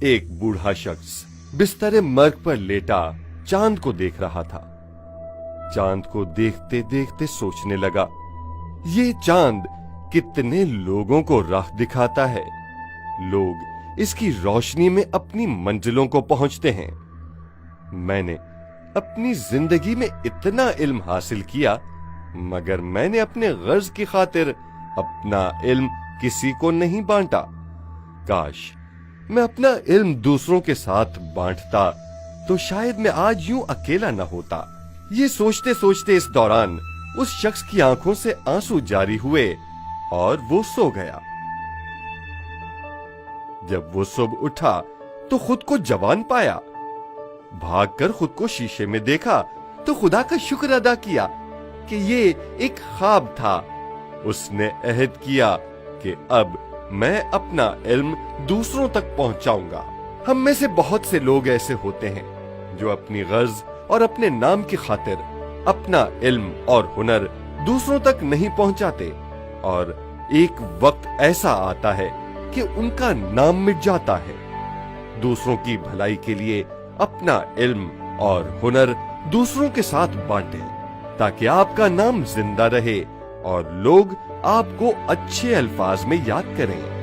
ایک बूढ़ा शख्स बिस्तर मर्ग पर लेटा चांद को देख रहा था। चांद को देखते देखते सोचने लगा, ये चांद कितने लोगों को राह दिखाता है। लोग इसकी रोशनी में अपनी मंजिलों को पहुंचते हैं। मैंने अपनी जिंदगी में इतना इल्म हासिल किया, मगर मैंने अपने गर्ज की खातिर अपना इल्म किसी को नहीं बांटा। काश मैं अपना इल्म दूसरों के साथ बांटता तो शायद मैं आज यूं अकेला न होता। ये सोचते सोचते इस दौरान उस शख्स की आंखों से आंसू जारी हुए और वो सो गया। जब वो सुबह उठा तो खुद को जवान पाया। भागकर खुद को शीशे में देखा तो खुदा का शुक्र अदा किया कि ये एक ख्वाब था। उसने अहद किया कि अब मैं अपना इल्म दूसरों तक पहुंचाऊंगा। हम में से बहुत से लोग ऐसे होते हैं जो अपनी गर्ज और अपने नाम की खातिर अपना इल्म और हुनर दूसरों तक नहीं पहुंचाते, और एक वक्त ऐसा आता है कि उनका नाम मिट जाता है। दूसरों की भलाई के लिए अपना इल्म और हुनर दूसरों के साथ बांटें, ताकि आपका नाम जिंदा रहे और लोग आपको अच्छे अल्फाज में याद करें।